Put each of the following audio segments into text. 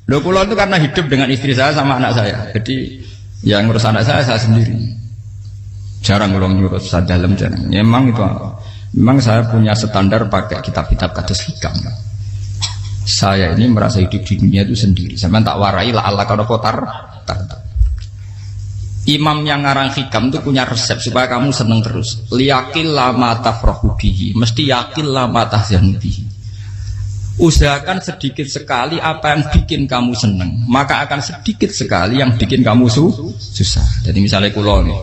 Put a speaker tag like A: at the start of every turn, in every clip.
A: Loh kula itu karena hidup dengan istri saya sama anak saya. Jadi yang ngurus anak saya sendiri. Jarang kula ngurus dalam jarang. Ya, memang saya punya standar pakai kitab-kitab kados hikam. Saya ini merasa hidup di dunia itu sendiri. Sampeyan tak warai la Allah kana kotar. Imam yang ngarang hikam itu punya resep supaya kamu seneng terus. Liyakil lama tafrahu bihi, mesti yakin lama tahzanu bihi. Usahakan sedikit sekali apa yang bikin kamu seneng, maka akan sedikit sekali yang bikin kamu susah. Jadi misalnya kulo nih,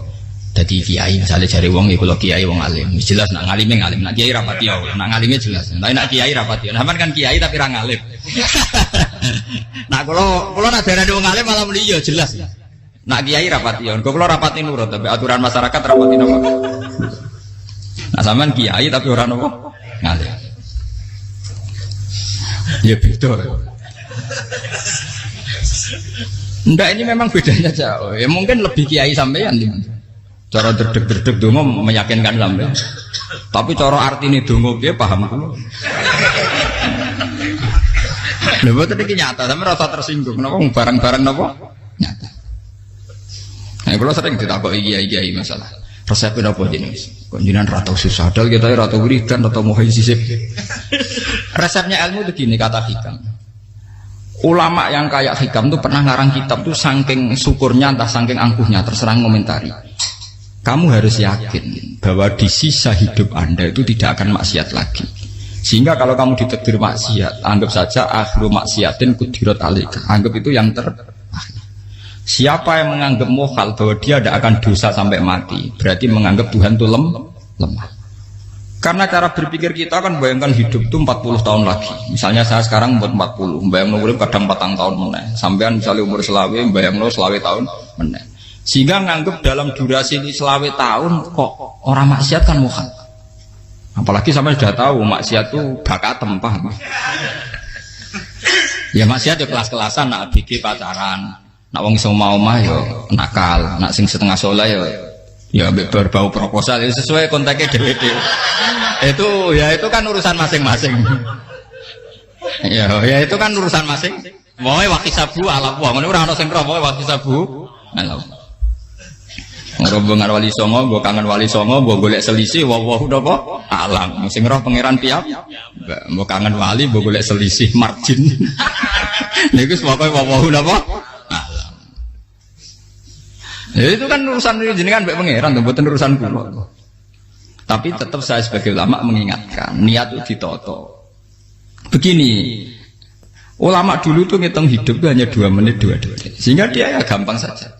A: jadi kiai misalnya cari wong ya kulo kiai wong alim, jelas nak ngalime ngalim, nak kiai rapati ya, nak ngalimnya jelas. Tapi nak kiai rapati, nah kan kiai tapi ra ngalim. Nah kulo nak darani wong alim malah muni ya jelas. Nak kiai rapati ya, kok kulo rapati nurut tapi aturan masyarakat rapati napa? Nah sampean kiai tapi ora napa ngalim. Ya beda. Ndak ini memang bedanya jauh. Ya mungkin lebih kiai sampean cara derdek-derdek donga meyakinkan sampean. Tapi cara artine donga piye paham kulo. Lha boten iki nyata, sampe rasa tersinggung. Napa barang-barang napa? Nyata. Nah, kalau sering ditakoki kiai-kiai masalah resepnya apa jenis? Konjinan ratau susah, padahal kita ratau wiridan, ratau mohon sisip. Resepnya ilmu itu gini kata hikam. Ulama yang kayak hikam tuh pernah ngarang kitab tuh saking syukurnya entah saking angkuhnya terserah ngomentari. Kamu harus yakin bahwa di sisa hidup Anda itu tidak akan maksiat lagi. Sehingga kalau kamu ditegur maksiat, anggap saja akhiru maksiatin kudirat alaika. Anggap itu yang Siapa yang menganggap mohal bahwa dia tidak akan dosa sampai mati, berarti menganggap Tuhan itu lemah. Karena cara berpikir kita kan bayangkan hidup itu 40 tahun lagi. Misalnya saya sekarang buat 40, bayang urip kadang 4 tahun meneh. Sampean misalnya umur selawe, bayang selawe tahun meneh. Sehingga menganggap dalam durasi selawe tahun kok orang maksiat kan mohal. Apalagi sampai sudah tahu maksiat itu bakatem paham. Ya maksiat ya kelas-kelasan, nak bikin pacaran. Nak wong iso omah ya nakal, nak sing setengah soleh ya berbau proposal ya sesuai kontaknya dhewe-dhewe. Itu kan urusan masing-masing. Ya itu kan urusan masing. Wae wakisabu ala wa, ngene ora ana sing roh wae wakisabu. Ala. Rombongan wali songo, mbok kangen wali songo, mbok golek selisih wawahu napa? Alam. Sing roh pangeran piyap. Mbok kangen wali, mbok golek selisih margin. Niku pokoke wawahu napa? Ya itu kan urusan jenengan mbek pangeran to, mboten urusan kula. Tapi tetap saya sebagai ulama mengingatkan, niat itu ditoto. Begini, ulama dulu tuh ngitung hidup itu hanya 2 menit 2 detik. Sehingga dia ya gampang saja.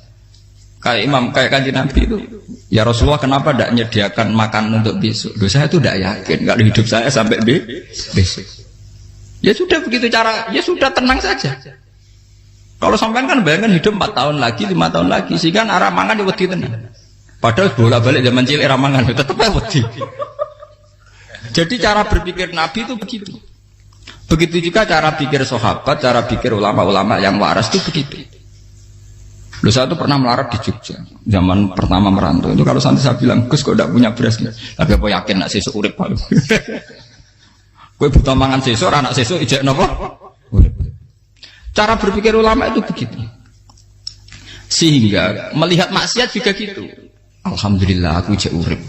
A: Kayak Kanjeng Nabi itu, ya Rasulullah kenapa tidak menyediakan makan untuk besok? Loh, saya itu tidak yakin kalau hidup saya sampai besok. Ya sudah begitu cara, ya sudah tenang saja. Kalau sampean kan bayangkan hidup 4 tahun lagi, 5 tahun lagi, sehingga arah mangan ya wedi tenan. Padahal bolak-balik zaman cilik arah mangan tetap ya wedi. Jadi cara berpikir Nabi itu begitu. Begitu juga cara pikir sahabat, cara pikir ulama-ulama yang waras itu begitu. Loh, saya itu pernah melarat di Jogja, zaman pertama merantau. Itu kalau nanti saya bilang, Gus kok tidak punya beras, tapi apa yakin nak sesuk urip Pak? Kowe buta mangan sesuk, anak sesuk ijek napa? Cara berpikir ulama itu begitu. Sehingga melihat maksiat juga gitu. Alhamdulillah aku ijek urip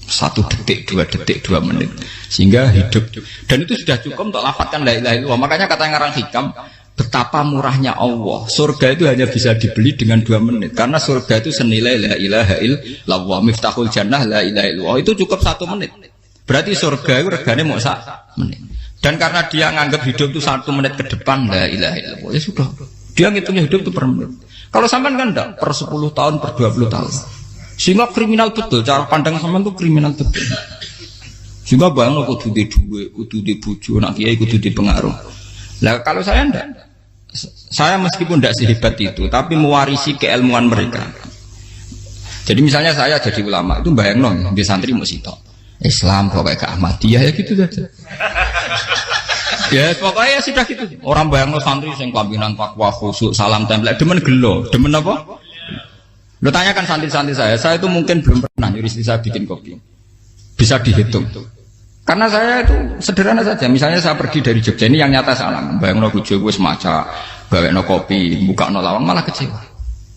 A: 1 detik, 2 detik, 2 menit. Sehingga hidup. Dan itu sudah cukup untuk lafadzkan la ilaha illallah. Makanya kata yang ngarang hikam, betapa murahnya Allah. Surga itu hanya bisa dibeli dengan 2 menit. Karena surga itu senilai la ilaha illallah. Miftahul jannah la ilaha illallah. Itu cukup 1 menit. Berarti surga itu regane mau 1 menit. Dan karena dia nganggap hidup itu 1 menit ke depan, la ilaha illallah, ya sudah. Dia ngitungnya hidup itu per menit. Kalau sampean kan enggak, per 10 tahun, per 20 tahun. Sehingga kriminal betul, cara pandang sampean itu kriminal betul. Sehingga bayang kudu di duwe, kudu di bojo, nak kiai kudu di pengaruh. Lah kalau saya enggak. Saya meskipun enggak sehebat itu, tapi mewarisi keilmuan mereka. Jadi misalnya saya jadi ulama, itu bayang di santri mau sitok. Islam pokoknya ke Ahmadiyah ya gitu saja. Ya pokoknya ya sudah gitu. Orang bayang santri sing pampinan takwa khusyuk salam template demen gelo, demen apa? Lo tanyakan santri-santri saya itu mungkin belum pernah nyuruh istri saya bikin kopi. Bisa dihitung. Karena saya itu sederhana saja. Misalnya saya pergi dari Jogja ini yang nyata salam. Bayang bojo wis maca gawekno kopi, bukakno lawang malah kecewa.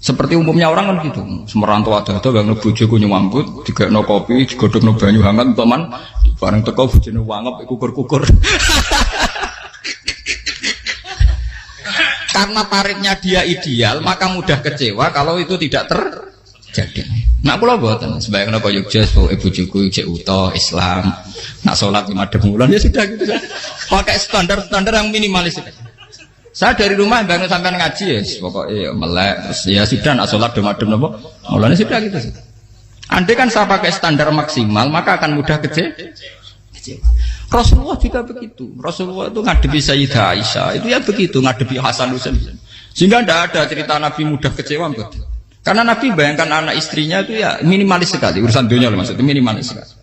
A: Seperti umumnya orang kan gitu. Semerantau ada bang bojoku nyuambut, digawekno kopi, digodhogno banyu hangat teman, bareng teko bojone wangep kukur-kukur. Karena tarifnya dia ideal, maka mudah kecewa kalau itu tidak terjadi. Nak kula mboten, sebayang napa Yogya bojoku cek utuh Islam, nak salat 5 wulan ya sudah gitu. Pakai standar-standar yang minimalis. Saya dari rumah bangun sampai ngaji ya, pokoknya melek, ya sudah nak salat dem-dem napa, mulane sudah gitu. Andai kan saya pakai standar maksimal, maka akan mudah kecewa. Rasulullah juga begitu. Rasulullah itu ngadepi Sayyidah Aisyah, itu ya begitu, ngadepi Hasan Husain. Sehingga tidak ada cerita Nabi mudah kecewa, betul. Karena Nabi bayangkan anak istrinya itu ya minimalis sekali, urusan dunia maksudnya minimalis sekali.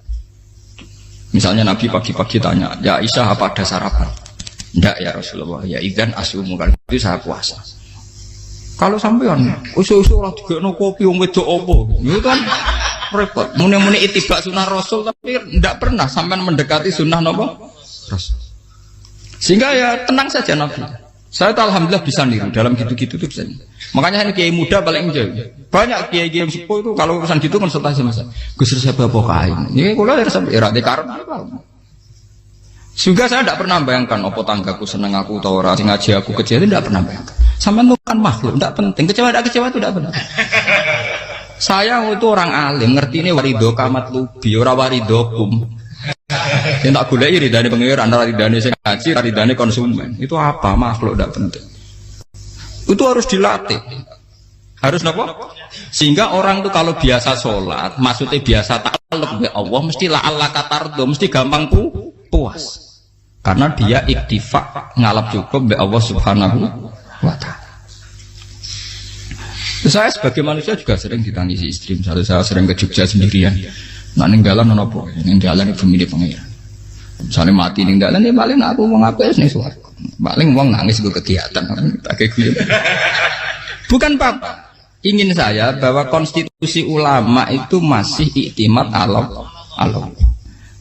A: Misalnya Nabi pagi-pagi tanya, ya Aisyah apa ada sarapan? Tidak ya Rasulullah, ya idzan asumu, kalau itu saya puasa. Kalau sampean, usul-usul orang juga no kopi, wong wedok opo, itu kan repot. Muni-muni itibak sunnah Rasul, tapi tidak pernah sampean mendekati sunnah nopo Rasul. Sehingga ya tenang saja Nabi. Saya tuh alhamdulillah bisa niru dalam gitu-gitu tuh bisa. Makanya ini kiai muda paling jauh. Banyak kiai-kiai sepuh itu kalau urusan gitu konsultasi masa. Gus saya bawa kain. Ini kalau ya sampai irade karep. Sehingga saya tidak pernah bayangkan opo tanggaku seneng aku atau orang ngaji aku kecewa, tidak pernah bayangkan. Sampai bukan makhluk, tidak penting. Kecewa itu tidak benar. Saya itu orang alim, ngerti ini warido kamat lubi, ora warido kum. Yang tak gulai ridane pengiran, antara ridane sing ngaji, ridane konsumen. Itu apa? Makhluk tidak penting. Itu harus dilatih. Harus apa? Sehingga orang itu kalau biasa sholat, maksudnya biasa takluk ya Allah, mesti la Allah katardo, mesti gampang puas. Karena dia iktifak ngalap cukup be Allah Subhanahu wa ta'ala. Saya sebagai manusia juga sering ditangisi istri. Misalnya saya sering ke Jogja sendirian. Nah ninggalan nopo, ninggalan itu milik pengiran. Misalnya mati ninggalan ya paling aku mau ngapain nih suaraku. Paling uang nangis gue kegiatan. Bukan apa. Ingin saya bahwa konstitusi ulama itu masih iktimat Allah.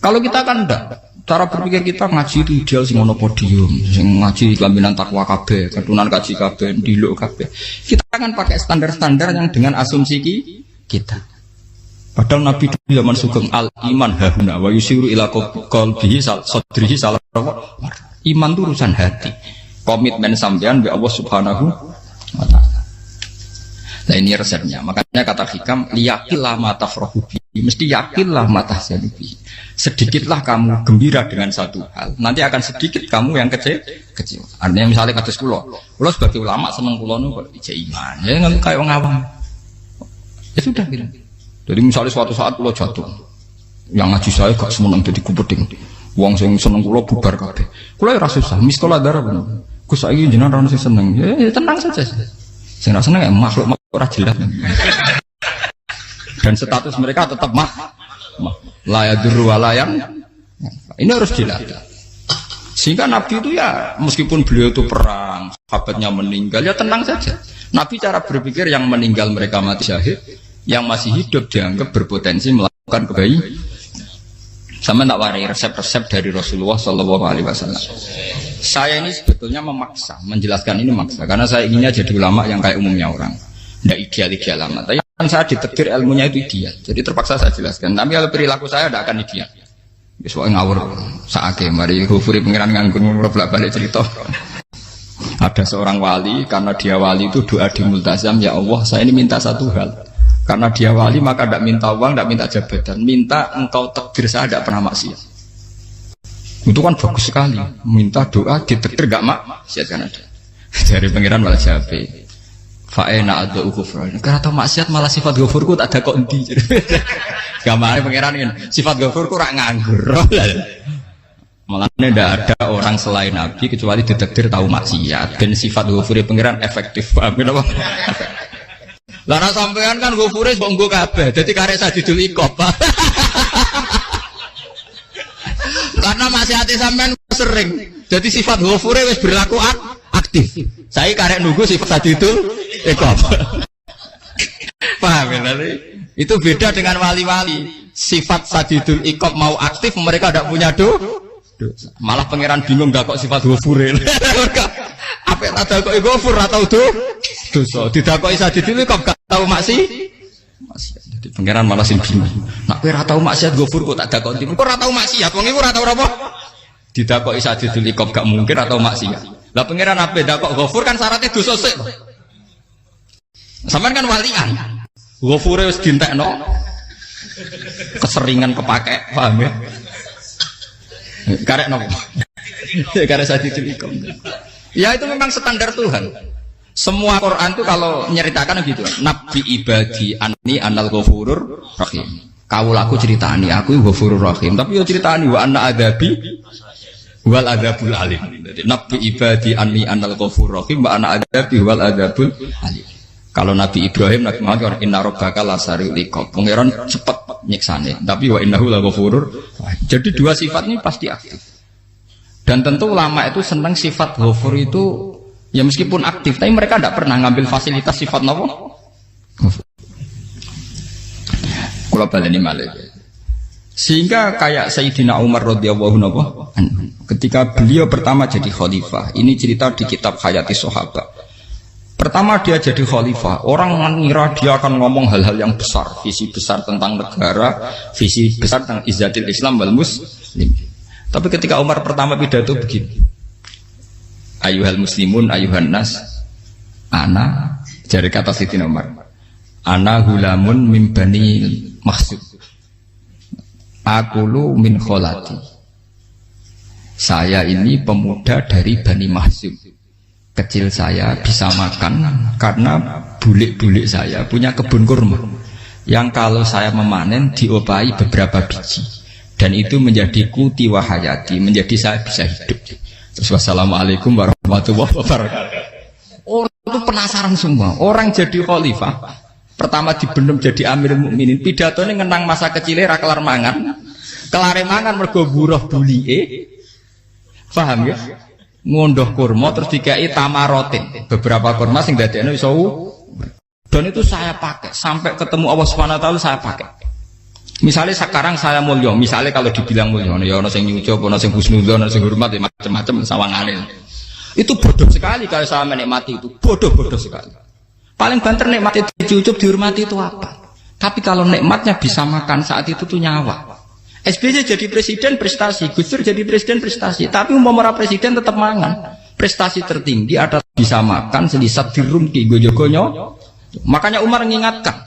A: Kalau kita kan enggak. Cara berpikir kita ngaji itu ideal sing ono podium, sing ngaji kelaminan takwa kabeh, ketunan kaji kabeh, diluk kabeh. Kita akan pakai standar-standar yang dengan asumsi kita. Padahal Nabi dulu zaman sugeng al iman hahuna wa yusiru ila qalbihi sadrihi salah. Iman itu urusan hati. Komitmen sampean be Allah Subhanahu wa taala. Nah ini resepnya. Makanya kata hikam liyakillah ma tafrahu bi. Mesti yakinlah ma tahzanu bi. Sedikitlah kamu gembira dengan satu hal, nanti akan sedikit kamu yang kecewa. Artinya misalnya kados kula sebagai ulama seneng kula niku kok ijek iman. Ya nggak kayak wong awam. Ya sudah gitu. Jadi misalnya suatu saat kula jatuh, yang ngaji saya gak semeneng dadi kupeding. Wong sing seneng kula bubar kabeh. Kula ya ora susah, miskola darah bener. Gus saiki jenengan ora sing seneng. Ya tenang saja. Sing ora seneng ya makhluk ora jelas. Dan status mereka tetap layaduru walayang. Ini harus dilatih. Sehingga Nabi itu ya meskipun beliau itu perang, sahabatnya meninggal, ya tenang saja. Nabi cara berpikir yang meninggal mereka mati syahid, yang masih hidup dianggap berpotensi melakukan kebaikan. Sama tak warai resep-resep dari Rasulullah SAW. Saya ini sebetulnya memaksa, menjelaskan ini maksa, karena saya inginnya jadi ulama yang kayak umumnya orang, tidak ideal-ideal amat. Tapi kan saya ditakdir ilmunya itu ideal, jadi terpaksa saya jelaskan. Tapi kalau perilaku saya tidak akan ideal. Soalnya ngawur, saake mari Ghafuri pengiran nganggur bolak-balik cerita. Ada seorang wali, karena dia wali itu doa di multazam, ya Allah saya ini minta satu hal. Karena dia wali maka tidak minta uang, tidak minta jabatan, minta engkau takdir saya tidak pernah maksiat. Itu kan bagus sekali, minta doa ditakdir gak maksiat kan ada. Dari pengiran malah jabe. Fa'ena adau ghufran. Karena tahu maksiat malah sifat ghafurku tak ada kondi. Gambarnya pengiran ini sifat ghafurku rak nganggur. Malah tidak ada orang selain Nabi kecuali ditakdir tahu maksiat. Dan sifat ghafuri pengiran efektif. Paham apa? Lara sampean kan ghafuri bonggo kabeh. Jadi karek sajidul iqab. Karena maksiat sampean sering. Jadi sifat ghafuri wis berlaku aktif. Saya karek nunggu sifat sajidul iqab. Paham ya? Itu beda dengan wali-wali. Sifat sajidul iqab mau aktif mereka tidak punya dosa. Malah pangeran bingung gak kok sifat ghafure. Apa tak dakoki ghafur atau dosa. Didakoki sadidil kok gak tau maksiat. Jadi pangeran malah sing bingung. Nak kowe ora tau maksiat ghafur kok tak dakoki. Kok ora tau maksiat, wong iku ora tau apa? Didakoki sadidil kok gak mungkin atau maksiat. Lah pangeran ape dakok ghafur kan syaratnya dosa sik. Sampeyan kan walian. Ghafure wis dientekno. Keseringan kepake, paham ya? Karek nopo? Karek sadidil ikom. Ya itu memang standar Tuhan. Semua Quran itu kalau nyeritakan gitu. Nabi ibadi anni anal ghafurur rahim. Kawulaku ceritani aku ghafurur rahim, tapi yo ceritani wa anna adabi wal adabul alim. Jadi Nabi ibadi anni anal ghafurur rahim wa anna adabi wal adabul alim. Kalau Nabi Ibrahim, Nabi Muhammad inna rabbaka lasari'ul iqab. Pangeran cepat nyiksane, tapi wa innahu laghafurur. Jadi dua sifat ini pasti aktif. Dan tentu ulama itu senang sifat ghafur itu ya meskipun aktif, tapi mereka tidak pernah ngambil fasilitas sifat nopo. Kula baleni malih. Sehingga kayak Sayyidina Umar radhiyallahu anhu ketika beliau pertama jadi khalifah, ini cerita di kitab Hayati Sahabat. Pertama dia jadi khalifah, orang mengira dia akan ngomong hal-hal yang besar, visi besar tentang negara, visi besar tentang izzatil Islam wal muslim. Tapi ketika Umar pertama pidato begini, ayuhal muslimun ayuhan nas, ana, jari kata Sayyidina Umar, ana hulamun min bani Makhzum, akulu min kholati. Saya ini pemuda dari Bani Makhzum. Kecil saya bisa makan karena bulik-bulik saya punya kebun kurma yang kalau saya memanen diopahi beberapa biji dan itu menjadi kuti wahayati, menjadi saya bisa hidup. Terus wassalamualaikum warahmatullahi wabarakatuh. Orang itu penasaran semua. Orang jadi khalifah pertama dibenem jadi Amirul Mukminin, pidatonya ngenang masa kecilnya ra kelar mangan, kelare mangan mergo buruh bulike. Paham ya? Ngondoh kurma terus dikai tamarotin, beberapa kurma sing dadekno iso dan itu saya pakai sampai ketemu Allah Subhanahu wa taala saya pakai. Misalnya sekarang saya mulya, misalnya kalau dibilang mulya ya ana sing nyucup, ana sing husnudzon, ana sing hormat macam-macam sawangane. Itu bodoh sekali kalau saya menikmati itu, bodoh sekali. Paling banter nikmati dicucup dihormati itu apa? Tapi kalau nikmatnya bisa makan saat itu tuh nyawa. SBY jadi presiden prestasi, Gus Dur jadi presiden prestasi, tapi umpama presiden tetap mangan. Prestasi tertinggi ada bisa makan selisat dirumki gojogonyo. Makanya Umar mengingatkan,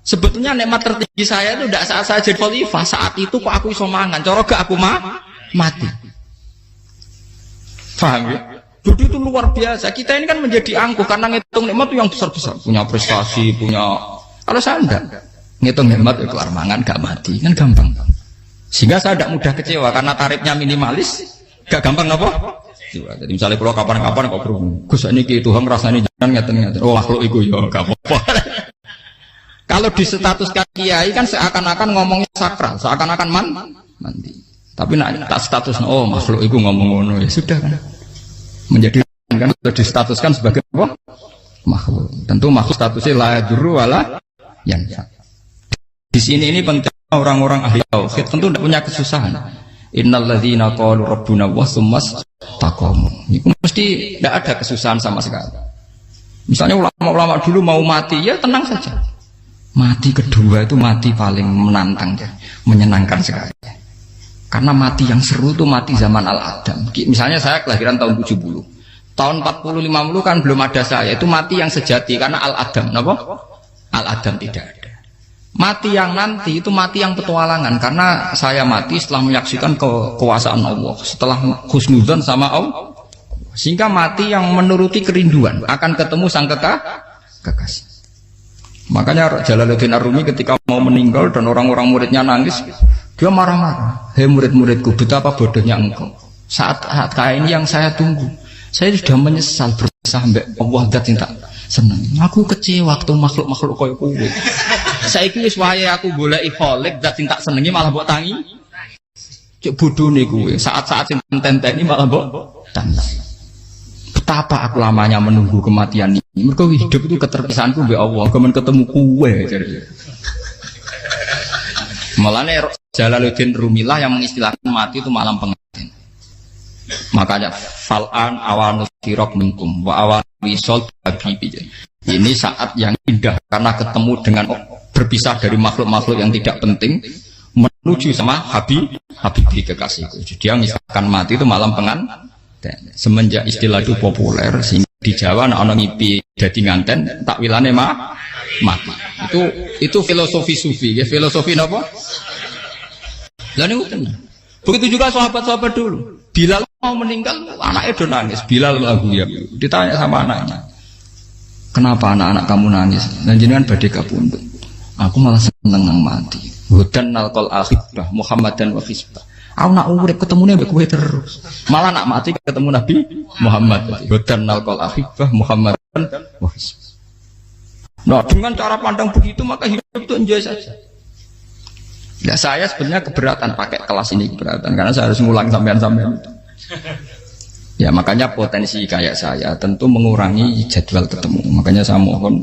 A: sebetulnya nikmat tertinggi saya itu tidak saat saya jadi khalifah, saat itu kok aku iso mangan, cara gak aku mati. Paham ya? Jadi itu luar biasa. Kita ini kan menjadi angkuh karena ngitung nikmat itu yang besar-besar, punya prestasi, punya. Kalau saya enggak ngitung nikmat itu kelar mangan gak mati, kan gampang. Sehingga saya tidak mudah kecewa karena tarifnya minimalis, gak gampang apa? Jadi misalnya kalau kapan-kapan kok berhubung, Gus ini Tuhan rasanya jangan ngeten-ngeten. Oh makhluk itu ya gak apa-apa. Kalau di status kiai kan seakan-akan ngomongnya sakral, seakan-akan mandi. Tapi nak tak status, oh makhluk itu ngomong ngono ya sudah kan. Menjadi kan sudah distatuskan sebagai apa? Makhluk. Tentu makhluk statusnya la yadurru wala yanfa. Di sini ini penting. Orang-orang ahli tauhid tentu tidak punya kesusahan. Innalladzina qalu rabbuna wa tsummas taqamu. Itu mesti tidak ada kesusahan sama sekali. Misalnya ulama-ulama dulu mau mati ya tenang saja. Mati kedua itu mati paling menantang ya, menyenangkan sekali. Karena mati yang seru itu mati zaman Al-Adam. Misalnya saya kelahiran tahun 70. Tahun 40-50 kan belum ada saya. Itu mati yang sejati karena Al-Adam. Kenapa? Al-Adam tidak ada. Mati yang nanti itu mati yang petualangan karena saya mati setelah menyaksikan kekuasaan Allah, setelah husnudzon sama Allah, sehingga mati yang menuruti kerinduan akan ketemu sang kekasih. Makanya Jalaluddin Ar-Rumi ketika mau meninggal dan orang-orang muridnya nangis, dia marah-marah. Hei murid-muridku, betapa bodohnya engkau. Saat kayak ini yang saya tunggu, saya sudah menyesal berusaha sampai Allah dat cinta senang. Aku kecewa waktu makhluk-makhluk koyo kowe. Saiki wis wayahe aku goleki kholik dat cinta senengi malah mbok tangi. Cek bodone kowe. Saat-saat sing tenteni malah mbok tangi. Betapa aku lamanya menunggu kematian ini. Mergo hidup itu keterpisahanku mbek Allah, kemen ketemu kowe. Malane Jalaluddin Rumilah yang mengistilahkan mati itu malam pengantin. Makanya fal'an awanus sirok minkum wa awan wisol habibi. Ini saat yang indah karena ketemu dengan berpisah dari makhluk-makhluk yang tidak penting menuju sama habibi kekasihku. Dia misalkan mati itu malam pengantin. Semenjak istilah itu populer sehingga di Jawa ana ngipi dadi nganten takwilane mati. Itu filosofi sufi, ya filosofi napa? Lah niku tenan. Begitu juga sahabat-sahabat dulu. Bilal mau meninggal, anaknya udah nangis. Bilal lagu ya. Ditanya sama anaknya, kenapa anak-anak kamu nangis? Dan jenengan badhe kapundhut. Aku malah seneng nang mati. Hudan nalqal akhibah Muhammadan wa hisbah. Aku nak urip ketemune mbek kowe terus. Malah nak mati ketemu Nabi Muhammad. Hudan nalqal akhibah Muhammadan wa hisbah. Nah, dengan cara pandang begitu maka hidup itu enjoy saja. Ya saya sebenarnya keberatan pakai kelas ini, keberatan karena saya harus ngulang sampean-sampean itu. Ya makanya potensi kayak saya tentu mengurangi jadwal ketemu. Makanya saya mohon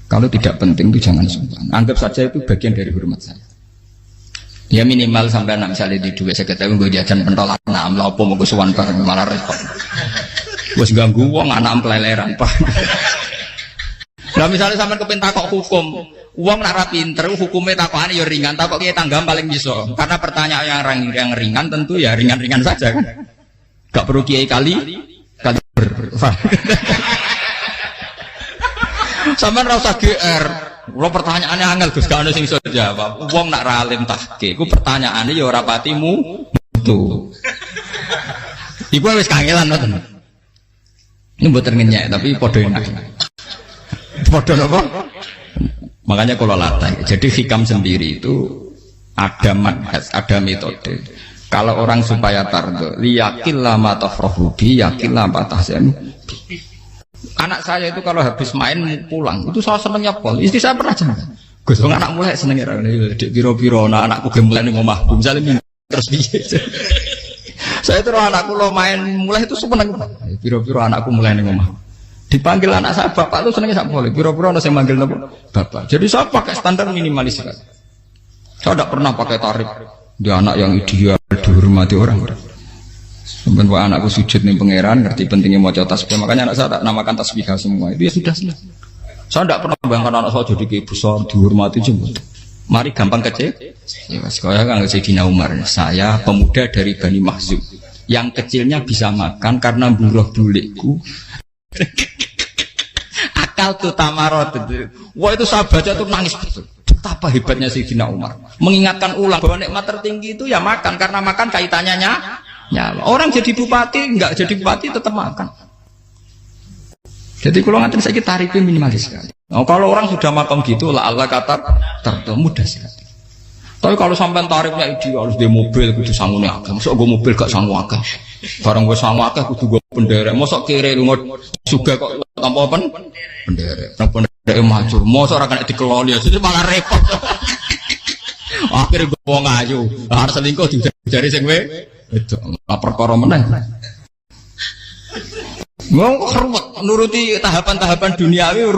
A: kalau tidak penting itu jangan sungkan. Anggap saja itu bagian dari hormat saya. Ya minimal sampai anak misalnya di duit saya ketahui gue jajan pentolan enam lah apa mau gue suwan bareng malah repot. Gue ganggu uang anak peleleran pak. Nah misalnya sampai kepentak kok hukum, uang nak pinter, hukumnya takokan ya ringan, takok kita tanggam paling bisa. Karena pertanyaan yang ringan tentu ya ringan-ringan saja kan. Gak perlu kiai kali ber. Sampeyan ora usah GR. Kalau pertanyaannya angel Gus gak ono sing iso jawab. Wong nak ra alim tahke, iku pertanyaane ya ora patimu itu. Iku wis kangelan ngoten. Ini mboten ngenyek tapi padha enak. Padha napa? Makanya kalau latih. Jadi hikam sendiri itu ada manhaj, ada metode. Kalau orang supaya tardo, liyakil lama tafrohubi, yakil lama tahsenu. Anak saya itu kalau habis main pulang, itu saya senengnya pol. Istri saya pernah jangan. Gus, anak mulai senengnya. Dek biro-biro, anakku mulai nih ngomah. Misalnya terus biye. Saya terus anakku lo main mulai itu seneng. Biro-biro anakku mulai nih ngomah. Dipanggil anak saya bapak itu senengnya tak boleh. Biro-biro ada yang manggil bapak. Jadi saya pakai standar minimalis. Saya tidak pernah pakai tarif. Dia anak yang ideal dihormati orang. Sampai anakku sujud nih pangeran, ngerti pentingnya mau tasbih. Makanya anak saya tak namakan tasbih semua. Itu ya sudah selesai. Saya tidak pernah bayangkan anak saya jadi kayak besar dihormati jemput. Mari gampang kecil. Ya sekolah kan Sayyidina Umar. Saya pemuda dari Bani Makhzum. Yang kecilnya bisa makan karena buruh bulikku. Akal tuh tamarot. Wah itu saya baca tuh nangis betul. Betapa hebatnya Sayyidina Umar. Mengingatkan ulang bahwa nikmat tertinggi itu ya makan. Karena makan kaitannya nyawa. Orang jadi bupati, enggak jadi bupati tetap makan. Jadi kalau ngantin saya tarifnya minimalis sekali. Oh, kalau orang sudah makan gitu, lah Allah kata tertentu mudah sekali. Tapi kalau sampai tarifnya ideal harus di mobil, kudu sanggup akeh. Masuk gue mobil gak sanggup akeh. Barang gue sanggup akeh, kudu gue penderek. Masuk kiri lu juga kok tanpa apa? Penderek. Penderek maju. Masuk orang kena dikeloli, jadi malah repot. Akhirnya gue mau ngaju. Harus selingkuh dari sing itu lapor perkara meneh. Mau ruwet nuruti tahapan-tahapan duniawi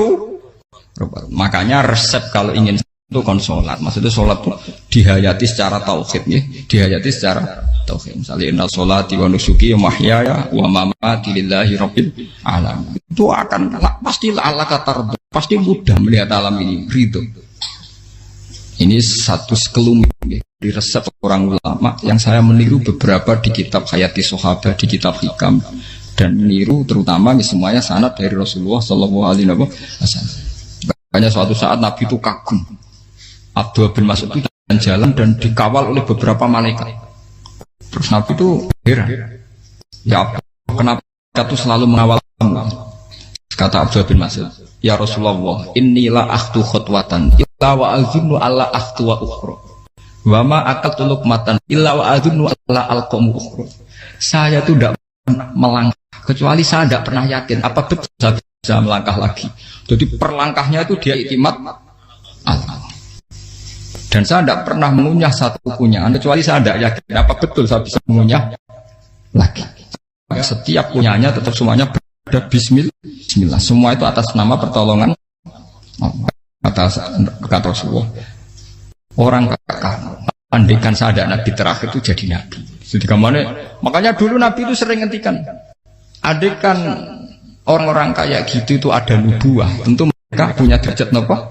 A: makanya resep kalau ingin itu kan sholat. Maksudnya sholat itu dihayati secara tauhid ya. Dihayati secara tauhid. Misalnya inna sholati wa nusuki wa mahyaya wa mamati lillahi rabbil alamin. Itu akan pasti Allah katar, pasti mudah melihat alam ini ridho. Ini satu sekelumit ya, di resep orang ulama yang saya meniru beberapa di kitab Hayati Sahabat, di kitab Hikam, dan meniru terutama semuanya sanad dari Rasulullah Shallallahu Alaihi Wasallam. Makanya suatu saat Nabi itu kagum. Abdullah bin Mas'ud itu jalan dan dikawal oleh beberapa malaikat. Terus Nabi itu heran. Ya kenapa kita tuh selalu mengawal kamu? Kata Abdullah bin Mas'ud, ya Rasulullah, inilah akhtu khutwatan illa wa azunnu alla akhtu wa ukhra wa ma aqaltu luqmatan illa wa azunnu alla alqamu ukhra. Saya itu tidak pernah melangkah kecuali saya tidak pernah yakin apa betul saya bisa melangkah lagi. Jadi perlangkahnya itu dia iktimat Allah. Dan saya tidak pernah mengunyah satu kunyahan kecuali saya tidak yakin apa betul saya bisa mengunyah lagi. Setiap kunyahnya tetap semuanya ada bismillah. Semua itu atas nama pertolongan atas kata Rasulullah. Orang kakak andikan saya ada nabi terakhir itu jadi nabi. Jadi kemana? Makanya dulu Nabi itu sering ngendikan, adekan orang-orang kayak gitu itu ada nubuah, tentu mereka punya derajat napa?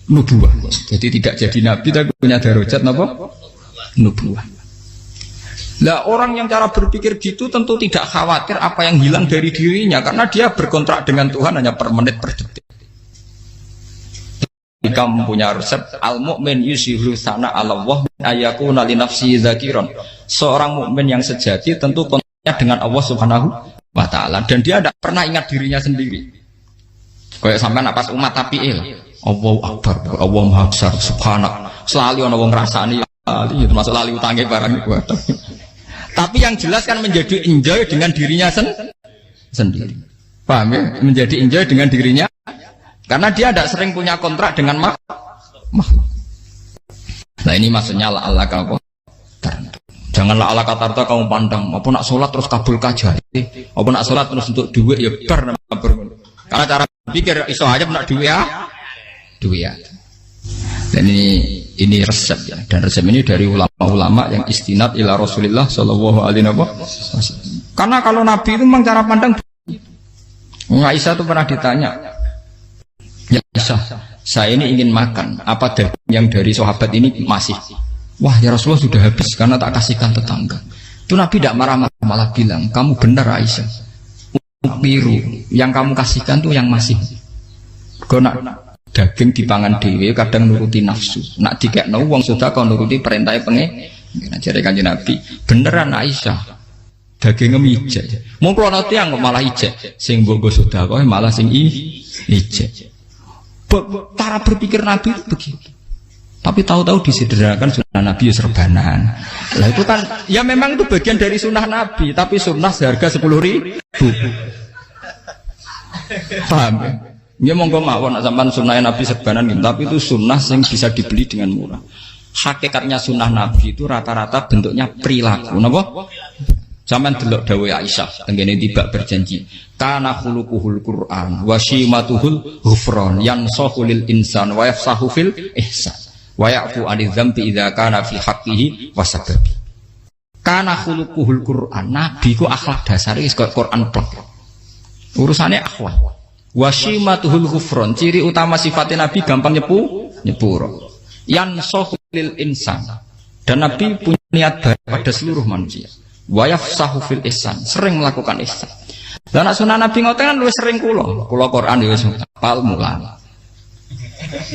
A: Nubuah. Jadi tidak jadi Nabi tapi punya derajat napa? Nubuah. Lah orang yang cara berpikir gitu tentu tidak khawatir apa yang hilang dari dirinya, karena dia berkontrak dengan Tuhan hanya per menit per detik. Jika mempunyai resep al-mu'min yusiru sana Allah ayakuna li nafsi dzakiron. Seorang mukmin yang sejati tentu kontaknya dengan Allah Subhanahu wa taala dan dia tidak pernah ingat dirinya sendiri. Kayak sampai napas umat tapi Allahu Akbar, Allah Maha Besar, subhanak. Selalu ana wong ngrasani termasuk lali utange barang iku. Tapi yang jelas kan menjadi enjoy dengan dirinya sendiri. Paham ya? Menjadi enjoy dengan dirinya karena dia tidak sering punya kontrak dengan makhluk. Nah ini maksudnya Allah kamu. Janganlah Allah kata kamu pandang. Apa nak sholat terus kabul kajati. Apa nak sholat terus untuk duit ya ber. Karena cara pikir iso aja nak duit ya. Duit ya. Dan ini resep ya. Dan resep ini dari ulama-ulama yang istinad ila Rasulullah Shallallahu Alaihi Wasallam. Karena kalau Nabi itu memang cara pandang. Aisyah itu pernah ditanya. Ya Aisyah, saya ini ingin makan. Apa daging yang dari sahabat ini masih? Wah ya Rasulullah sudah habis karena tak kasihkan tetangga. Itu Nabi tidak marah-marah, malah bilang, kamu benar Aisyah. Biru yang kamu kasihkan tuh yang masih. Kau nak daging dipangan dewe kadang nuruti nafsu. Nak dikekno wong sudah kau nuruti perintahnya pengen. Jadi kanjeng Nabi beneran Aisyah. Daging ijek. Mau kalau nanti yang malah ijek. Sing bogo sudah kau malah sing ijek. Cara berpikir Nabi itu begitu. Tapi tahu-tahu disederhanakan sunnah Nabi serbanan. Lah itu kan ya memang itu bagian dari sunnah Nabi, tapi sunnah seharga 10.000. Paham ya? Ya monggo mawon sampean sunnah Nabi serbanan gitu, tapi itu sunnah yang bisa dibeli dengan murah. Hakikatnya sunnah Nabi itu rata-rata bentuknya perilaku, napa? Sampeyan delok dawuh Aisyah tengene tiba berjanji, kana khuluquhul Qur'an wa shimatuhul ghufran yansahu lil insan wa yafsahu fil ihsan wa ya'fu 'anil dzambi idza kana fi haqqihi wa sababi. Kana khuluquhul Qur'an, nabi ku akhlak dasare wis kaya Quran plek. Urusane akhlak. Wa shimatuhul ghufran, ciri utama sifatnya nabi gampang nyepuro. Yansahu lil insan. Dan nabi punya niat baik pada seluruh manusia. Wa yafsahu fil ihsan, sering melakukan ihsan. Lah nek sunah Nabi ngoten kan luwih sering kula Quran ya wis hafal mulang.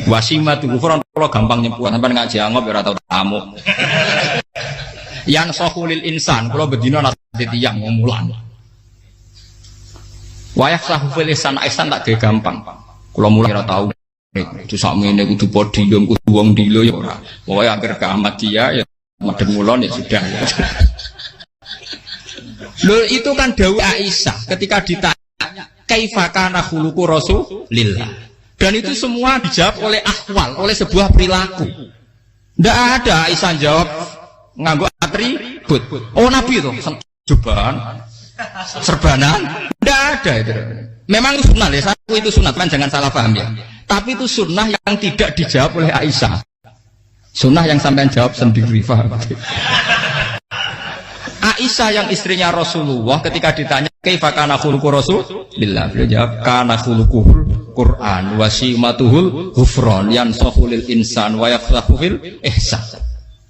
A: Wasimatu kufron kula gampang nyebut sampean ngaji angop ya ora tau tamu. Yang sahulil insan kula bedina nate tiyang mulang. Wa yafsahu fil ihsan tak ge gampang. Kula mulang ora tau. Itu sakmene kudu podium kudu wong dilo ya ora. Pokoke akhir kiamat dia ya madhep mulon ya sudah. Loh itu kan dawuh Aisyah ketika ditanya kaifa kana khuluqu Rasulillah. Dan itu semua dijawab oleh ahwal, oleh sebuah perilaku. Tidak ada Aisyah jawab nganggo atribut. Oh Nabi itu serbanan. Tidak ada itu. Memang itu sunnah ya, satu itu sunnah kan jangan salah paham ya. Tapi itu sunnah yang tidak dijawab oleh Aisyah. Sunnah yang sampean jawab sendiri paham. Aisyah yang istrinya Rasulullah ketika ditanya kaifa kana khuluqu Rasulillah, beliau jawab kana khuluquhul Qur'an wa simatuhul ghufran yansahu lil insan wa yafsahu fil ihsan.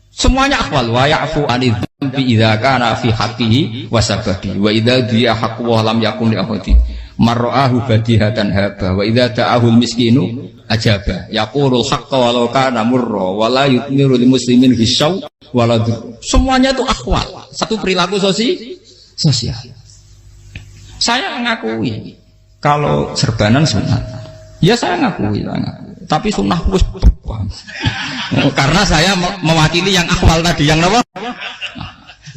A: Semuanya akwal wa ya'fu 'anil dzambi idza kana fi haqqihi wa sababi wa idza diya haqqu wa lam yakun li ahadi marra'ahu badihatan haba wa idza ta'ahul miskinu ajaba yaqulul haqqa walau kana murra wa la yutmiru lil muslimin hisau waladur. Semuanya itu akwal, satu perilaku sosial. Saya ngakui kalau serbanan sunat, ya saya ngakui. Tapi sunnah wis karena saya mewakili yang akwal tadi, yang apa?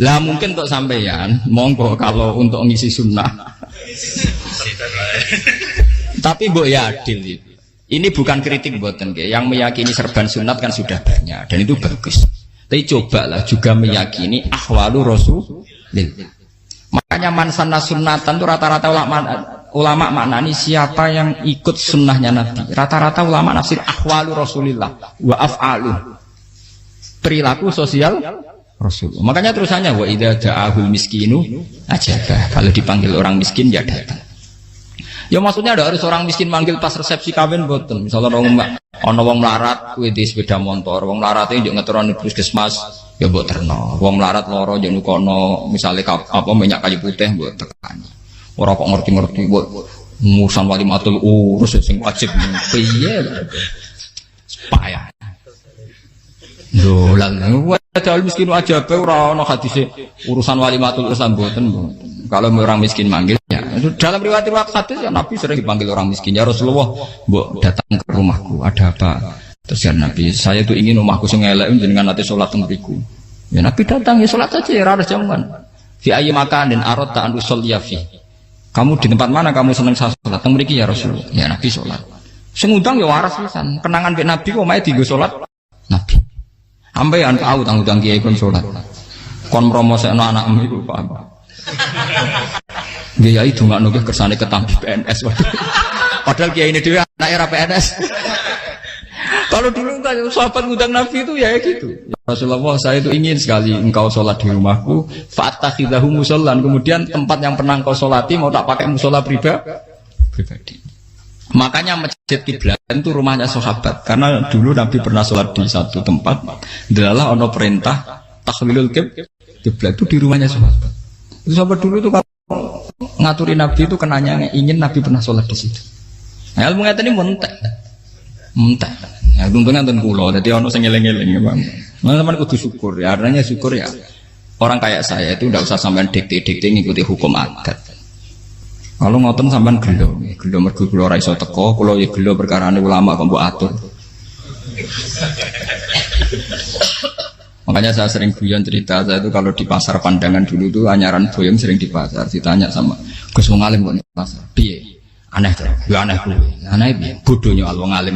A: Lah mungkin untuk sampeyan, monggo kalau untuk ngisi sunnah. Tapi mbok ya adil. Ini bukan kritik mboten nggih. Yang meyakini serban sunat kan sudah banyak dan itu bagus. Tapi cobalah juga meyakini ahwalu Rasulillah. Makanya mansana sunnatan itu rata-rata ulama maknani siapa yang ikut sunnahnya Nabi. Rata-rata ulama nafsir ahwalu Rasulillah wa af'alu. Perilaku sosial Rasul. Makanya terusannya wa idza ja'ahul miskinu ajabah. Kalau dipanggil orang miskin ya datang. Ya maksudnya ada harus orang miskin manggil pas resepsi kawin boten. Misalnya ana wong melarat kuwi di sepeda motor, wong melarat iki yo ngeturani puskesmas ya mbok terno. Wong melarat lara yo nukono misale apa minyak kayu putih mbok tekani. Ora kok ngerti-ngerti mbok musan walimatul urus sing wajib piye. Payah. Dolan padahal miskin aja ora ana hadise urusan walimatul urus mboten. Kalau orang miskin manggil ya dalam riwayat hadis ya Nabi sering dipanggil orang miskin. Ya Rasulullah, mbok datang ke rumahku, ada apa? Terus ya Nabi, saya tuh ingin rumahku sing elek jenengan ate salat teng mriku. Ya Nabi datang ya salat saja ya ora jaman. Fi ayyi makanin aradta an usolliya fi. Kamu di tempat mana kamu seneng salat teng mriki ya Rasulullah. Ya Nabi salat. Sing ngundang ya waras pisan. Kenangan mbek Nabi kok mae dienggo salat Nabi. Ambean tahu tanggung kiai kon salat. Kon promosekno anakmu iku paham. Dia itu nggak nugih kersane ketampi PNS. Padahal kiai ini dia anak era PNS. Kalau dulu kan sahabat ngundang Nabi itu ya gitu. Rasulullah, saya itu ingin sekali engkau sholat di rumahku. Fatakhidahu musollan. Kemudian tempat yang pernah engkau sholati mau tak pakai musola pribadi. Makanya masjid kiblat itu rumahnya sahabat. Karena dulu Nabi pernah sholat di satu tempat. Adalah ono perintah tahlilul kiblat itu di rumahnya sahabat. Itu sahabat dulu itu kalau ngaturi Nabi itu kenanya ingin Nabi pernah sholat di situ. Nah, ilmu ngeten ini mentek. Ya untungnya nonton kulo, jadi ono sing eling-eling ya bang. Teman-teman kudu syukur ya, artinya syukur ya. Orang kayak saya itu tidak usah sampean dikte-dikte ngikuti hukum adat. Kalau ngoten sampean gelo mergo kula ora iso teko, kula ya gelo perkarane ulama kok mbok atur. Makanya saya sering guyon cerita, saya itu kalau di pasar Pandangan dulu tuh anyaran boyong sering di pasar, ditanya sama Gus wong alim kok di pasar. Piye? Aneh tuh. Ya aneh kuwi. Aneh piye? Bodohnya wong alim.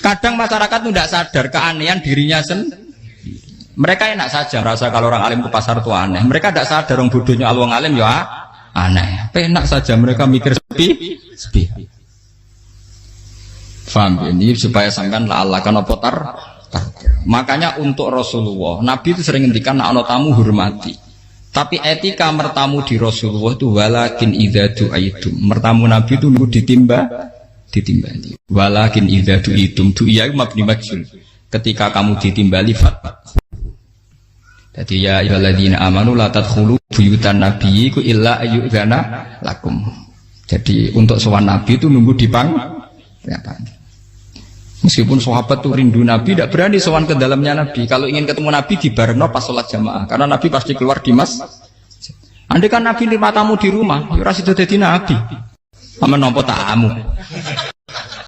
A: Kadang masyarakat tuh tidak sadar keanehan dirinya sendiri. Mereka enak saja rasa kalau orang alim ke pasar itu aneh. Mereka tidak sadar orang bodohnya wong alim ya aneh. Enak saja mereka mikir sepi. Faham ini supaya sampean la Allah kan apa tar. Makanya untuk Rasulullah, Nabi itu sering ngendikan nak ana tamu hormati. Tapi etika mertamu di Rasulullah itu walakin idza du'aitum. Mertamu Nabi itu nunggu ditimbali. Walakin idza du'itum du'iya mabni majhul. Ketika kamu ditimbali fat. Jadi ya ayyuhalladzina amanu la tadkhulu buyutan nabiyyi illa ayyudzana lakum. Jadi untuk sowan Nabi itu nunggu dipang. Meskipun sahabat tuh rindu Nabi, tidak berani sowan ke dalamnya Nabi. Kalau ingin ketemu Nabi di barno pas sholat jamaah, karena Nabi pasti keluar di mas. Andai kan Nabi nerima tamu di rumah, ya rasido dadi Nabi. Aman nopo tamu.